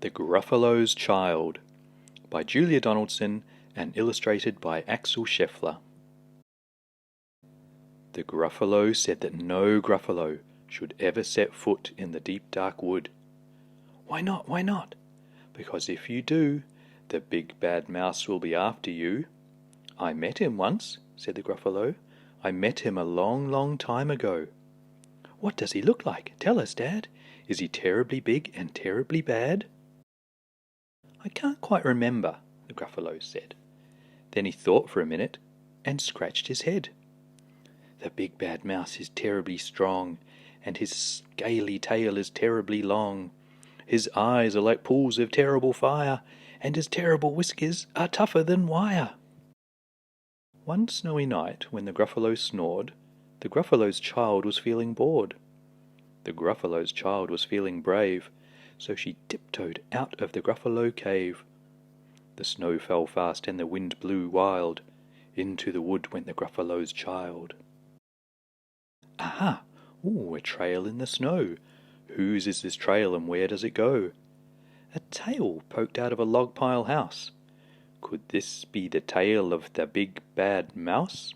The Gruffalo's Child by Julia Donaldson and illustrated by Axel Scheffler. The Gruffalo said that no Gruffalo should ever set foot in the deep dark wood. Why not? Why not? Because if you do, the big bad mouse will be after you. I met him once, said the Gruffalo. I met him a long, long time ago. What does he look like? Tell us, Dad. Is he terribly big and terribly bad? I can't quite remember, the Gruffalo said. Then he thought for a minute and scratched his head. The big bad mouse is terribly strong, and his scaly tail is terribly long. His eyes are like pools of terrible fire, and his terrible whiskers are tougher than wire. One snowy night, when the Gruffalo snored, the Gruffalo's child was feeling bored. The Gruffalo's child was feeling brave, so she tiptoed out of the Gruffalo cave. The snow fell fast and the wind blew wild. Into the wood went the Gruffalo's child. Aha! Ooh, a trail in the snow. Whose is this trail and where does it go? A tail poked out of a log pile house. Could this be the tail of the big bad mouse?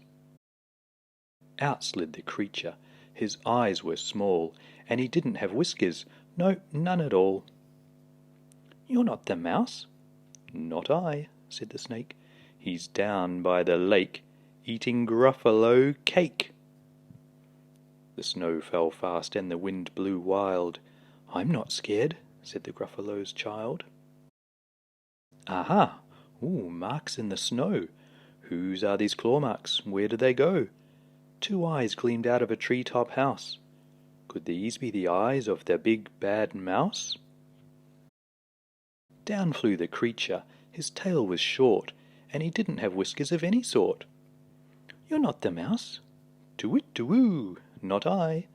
Out slid the creature. His eyes were small, and he didn't have whiskers. No, none at all. You're not the mouse? Not I, said the snake. He's down by the lake, eating Gruffalo cake. The snow fell fast and the wind blew wild. I'm not scared, said the Gruffalo's child. Aha! Ooh, marks in the snow. Whose are these claw marks? Where do they go? 2 eyes gleamed out of a tree-top house. Could these be the eyes of the big bad mouse? Down flew the creature. His tail was short, and he didn't have whiskers of any sort. You're not the mouse? To-wit-to-woo, not I,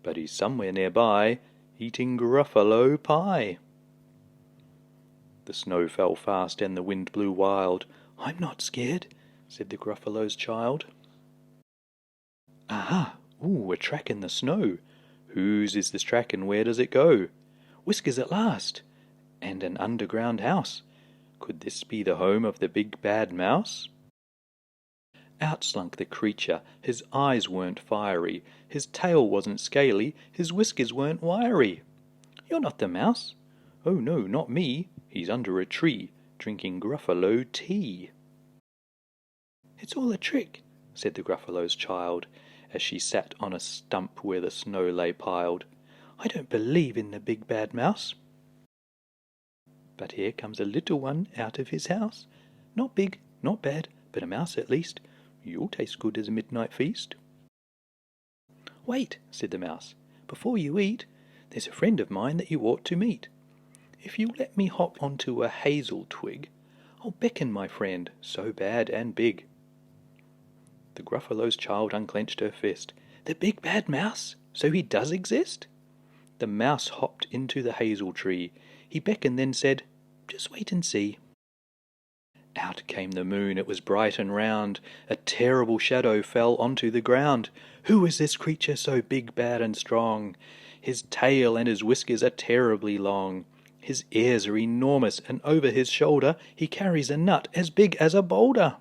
but he's somewhere nearby, eating Gruffalo pie. The snow fell fast and the wind blew wild. I'm not scared, said the Gruffalo's child. Aha! Ooh, a track in the snow. Whose is this track and where does it go? Whiskers at last! And an underground house. Could this be the home of the big bad mouse? Out slunk the creature. His eyes weren't fiery, his tail wasn't scaly, his whiskers weren't wiry. You're not the mouse? Oh no, not me. He's under a tree, drinking Gruffalo tea. It's all a trick, said the Gruffalo's child, as she sat on a stump where the snow lay piled. I don't believe in the big bad mouse. But here comes a little one out of his house. Not big, not bad, but a mouse at least. You'll taste good as a midnight feast. Wait, said the mouse, before you eat, there's a friend of mine that you ought to meet. If you let me hop onto a hazel twig, I'll beckon my friend, so bad and big. The Gruffalo's child unclenched her fist. The big bad mouse? So he does exist? The mouse hopped into the hazel tree. He beckoned, then said, just wait and see. Out came the moon. It was bright and round. A terrible shadow fell onto the ground. Who is this creature so big, bad, and strong? His tail and his whiskers are terribly long. His ears are enormous, and over his shoulder he carries a nut as big as a boulder.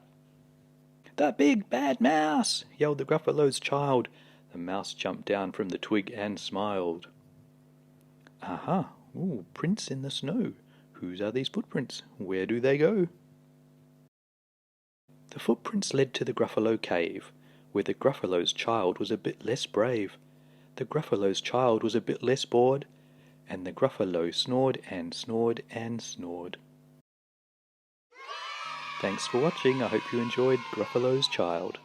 The big bad mouse! Yelled the Gruffalo's child. The mouse jumped down from the twig and smiled. Aha! Ooh, prints in the snow. Whose are these footprints? Where do they go? The footprints led to the Gruffalo cave, where the Gruffalo's child was a bit less brave. The Gruffalo's child was a bit less bored, and the Gruffalo snored and snored and snored. Thanks for watching. I hope you enjoyed Gruffalo's Child.